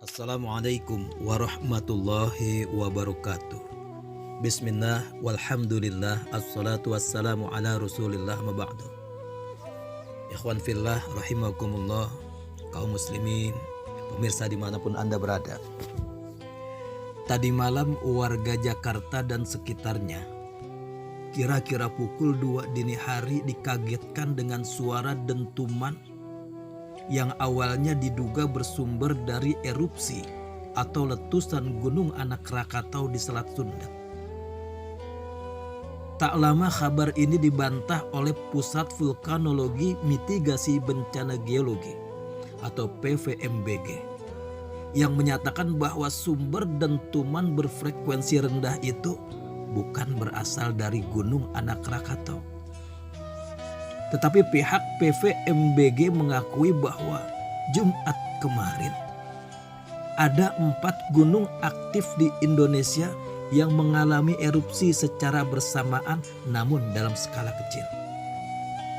Assalamualaikum warahmatullahi wabarakatuh. Bismillah, walhamdulillah, assalatu wassalamu ala rasulillah, ma ba'du. Ikhwan fillah rahimakumullah, kaum muslimin, pemirsa dimanapun Anda berada. Tadi malam warga Jakarta dan sekitarnya kira-kira pukul 2 dini hari dikagetkan dengan suara dentuman yang awalnya diduga bersumber dari erupsi atau letusan Gunung Anak Rakatau di Selat Sunda. Tak lama kabar ini dibantah oleh Pusat Vulkanologi Mitigasi Bencana Geologi atau PVMBG yang menyatakan bahwa sumber dentuman berfrekuensi rendah itu bukan berasal dari Gunung Anak Rakatau. Tetapi pihak PVMBG mengakui bahwa Jumat kemarin ada 4 gunung aktif di Indonesia yang mengalami erupsi secara bersamaan namun dalam skala kecil,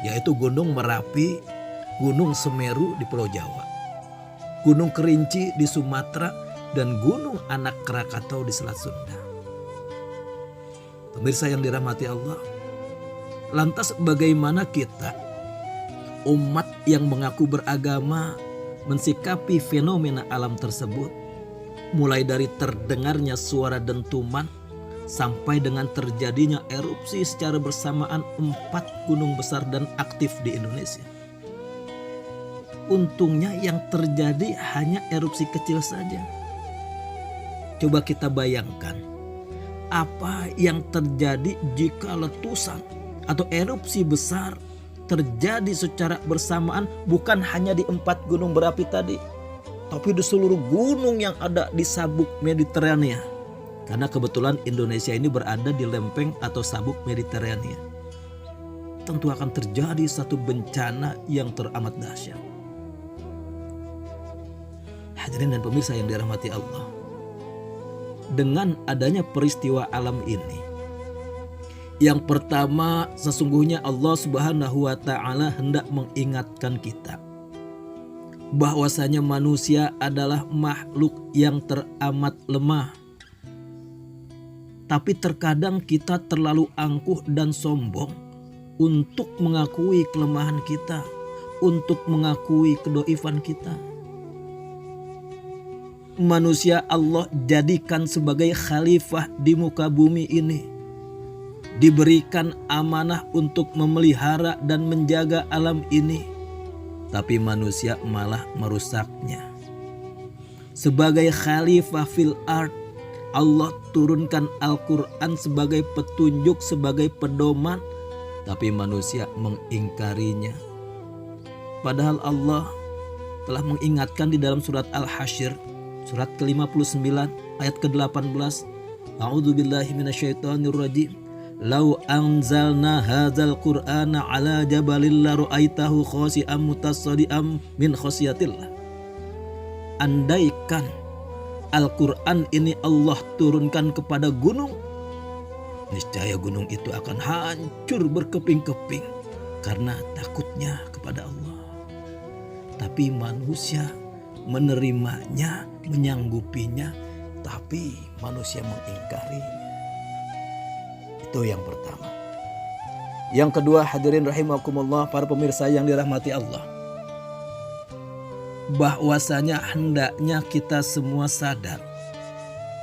yaitu Gunung Merapi, Gunung Semeru di Pulau Jawa, Gunung Kerinci di Sumatera, dan Gunung Anak Rakatau di Selat Sunda. Pemirsa yang dirahmati Allah, lantas bagaimana kita, umat yang mengaku beragama, mensikapi fenomena alam tersebut, mulai dari terdengarnya suara dentuman sampai dengan terjadinya erupsi secara bersamaan 4 gunung besar dan aktif di Indonesia? Untungnya yang terjadi hanya erupsi kecil saja. Coba kita bayangkan apa yang terjadi jika letusan atau erupsi besar terjadi secara bersamaan bukan hanya di 4 gunung berapi tadi, tapi di seluruh gunung yang ada di sabuk Mediterania. Karena kebetulan Indonesia ini berada di lempeng atau sabuk Mediterania. Tentu akan terjadi satu bencana yang teramat dahsyat. Hadirin dan pemirsa yang dirahmati Allah, dengan adanya peristiwa alam ini, yang pertama, sesungguhnya Allah Subhanahu wa Ta'ala hendak mengingatkan kita bahwasanya manusia adalah makhluk yang teramat lemah. Tapi terkadang kita terlalu angkuh dan sombong untuk mengakui kelemahan kita, untuk mengakui kedoifan kita. Manusia Allah jadikan sebagai khalifah di muka bumi ini, diberikan amanah untuk memelihara dan menjaga alam ini, tapi manusia malah merusaknya. Sebagai khalifah fil ard, Allah turunkan Al-Quran sebagai petunjuk, sebagai pedoman, tapi manusia mengingkarinya. Padahal Allah telah mengingatkan di dalam surat Al-Hasyr, surat ke-59 ayat ke-18, A'udzubillahi minasyaitonirrajim. Lau anzalna hadzal qur'ana ala jabalin la ra'aitahu khashi'an mutasaddian min khasyatillah. Andaikan Al-Quran ini Allah turunkan kepada gunung, niscaya gunung itu akan hancur berkeping-keping karena takutnya kepada Allah. Tapi manusia menerimanya, menyanggupinya, tapi manusia mengingkarinya. Itu yang pertama. Yang kedua, hadirin rahimakumullah, para pemirsa yang dirahmati Allah, bahwasanya hendaknya kita semua sadar,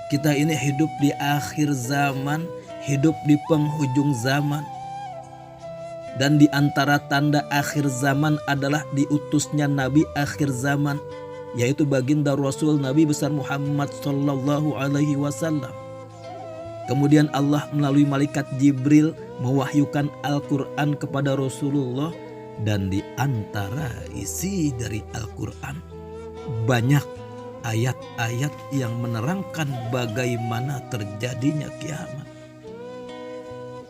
kita ini hidup di akhir zaman, hidup di penghujung zaman. Dan di antara tanda akhir zaman adalah diutusnya Nabi akhir zaman, yaitu baginda Rasul Nabi besar Muhammad sallallahu alaihi wasallam. Kemudian Allah melalui malaikat Jibril mewahyukan Al-Quran kepada Rasulullah, dan di antara isi dari Al-Quran banyak ayat-ayat yang menerangkan bagaimana terjadinya kiamat.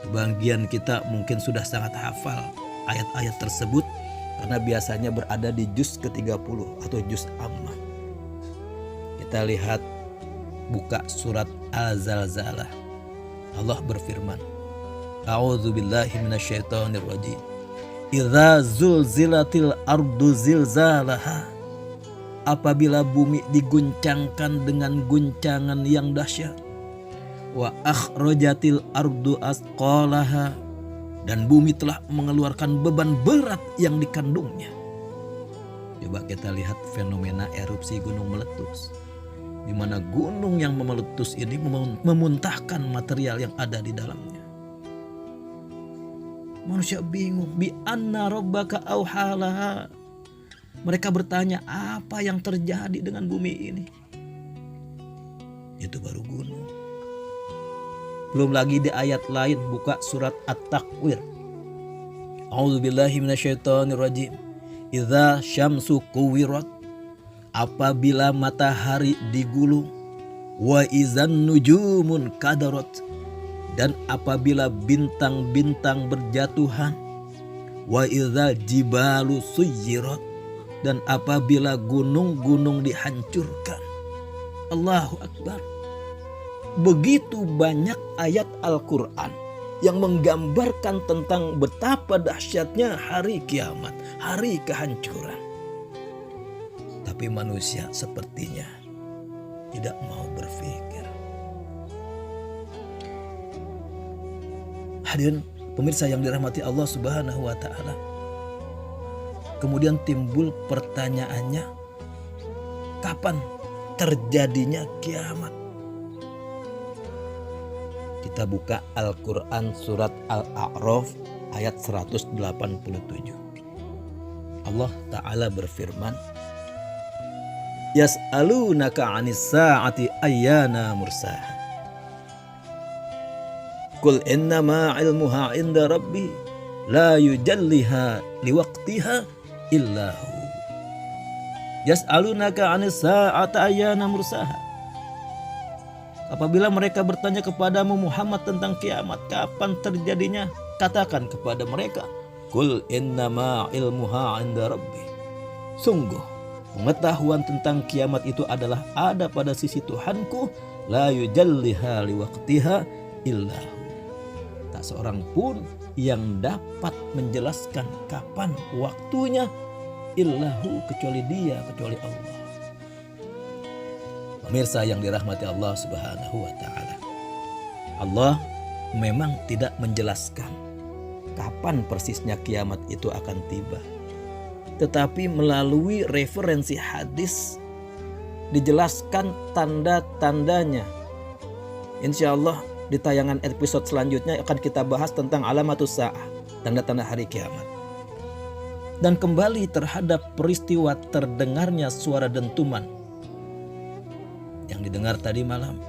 Sebagian kita mungkin sudah sangat hafal ayat-ayat tersebut karena biasanya berada di juz ke-30 atau juz Ammah. Kita lihat, buka surat Idza zulzilatil ardu zilzalaha, apabila bumi diguncangkan dengan guncangan yang dahsyat. Wa akhrajatil ardu asqalaha, dan bumi telah mengeluarkan beban berat yang dikandungnya. Coba kita lihat fenomena erupsi gunung meletus, di mana gunung yang meletus ini memuntahkan material yang ada di dalamnya. Manusia bingung, bi anna rabbaka auhalaha. Mereka bertanya, apa yang terjadi dengan bumi ini? Itu baru gunung. Belum lagi di ayat lain, buka surat At-Takwir. A'udzubillahi minasyaitonirrajim. Idza syamsu kuwirat, apabila matahari digulung. Wa izan nujumun kadarat, dan apabila bintang-bintang berjatuhan. Wa idza jibalu suyirat, dan apabila gunung-gunung dihancurkan. Allahu Akbar. Begitu banyak ayat Al-Quran yang menggambarkan tentang betapa dahsyatnya hari kiamat, hari kehancuran. Tapi manusia sepertinya tidak mau berpikir. Hadirin pemirsa yang dirahmati Allah Subhanahu wa Ta'ala. Kemudian timbul pertanyaannya, kapan terjadinya kiamat? Kita buka Al-Quran surat Al-A'raf ayat 187. Allah Ta'ala berfirman, Yas'alunaka 'anis sa'ati ayyana mursaha. Qul innama 'ilmuha 'inda rabbi la yujalliha liwaqtiha illa hu. Yas'alunaka 'anis sa'ati ayyana mursaha. Apabila mereka bertanya kepadamu Muhammad tentang kiamat, kapan terjadinya? Katakan kepada mereka, Qul innama ilmuha 'inda rabbi. Sungguh, pengetahuan tentang kiamat itu adalah ada pada sisi Tuhanku, la yujalliha liwaqtiha illahu. Tak seorang pun yang dapat menjelaskan kapan waktunya illahu, kecuali Dia, kecuali Allah. Pemirsa yang dirahmati Allah Subhanahu wa Ta'ala, Allah memang tidak menjelaskan kapan persisnya kiamat itu akan tiba, tetapi melalui referensi hadis dijelaskan tanda-tandanya. Insya Allah di tayangan episode selanjutnya akan kita bahas tentang alamatus sa'ah, tanda-tanda hari kiamat. Dan kembali terhadap peristiwa terdengarnya suara dentuman yang didengar tadi malam,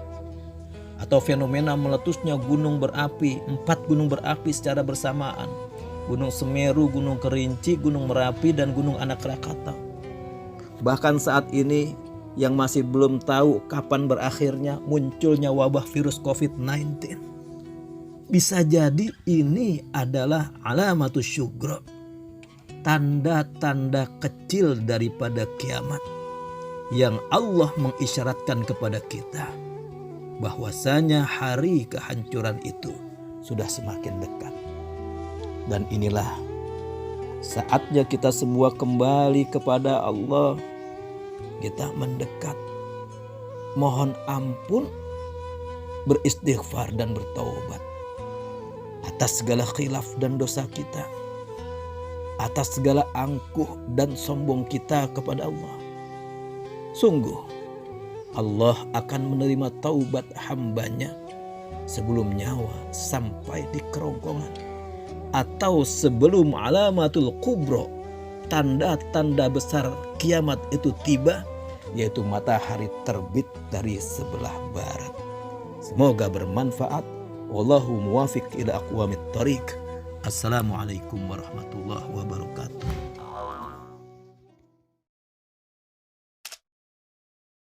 atau fenomena meletusnya gunung berapi, 4 gunung berapi secara bersamaan, Gunung Semeru, Gunung Kerinci, Gunung Merapi, dan Gunung Anak Krakatau. Bahkan saat ini yang masih belum tahu kapan berakhirnya munculnya wabah virus COVID-19. Bisa jadi ini adalah alamatus syugra, tanda-tanda kecil daripada kiamat, yang Allah mengisyaratkan kepada kita bahwasanya hari kehancuran itu sudah semakin dekat. Dan inilah saatnya kita semua kembali kepada Allah. Kita mendekat, mohon ampun, beristighfar dan bertaubat atas segala khilaf dan dosa kita, atas segala angkuh dan sombong kita kepada Allah. Sungguh Allah akan menerima taubat hambanya sebelum nyawa sampai di kerongkongan, atau sebelum alamatul kubro, tanda-tanda besar kiamat itu tiba, yaitu matahari terbit dari sebelah barat. Semoga bermanfaat. Wallahu muwafiq ila aqwamit thariq. Assalamualaikum warahmatullahi wabarakatuh.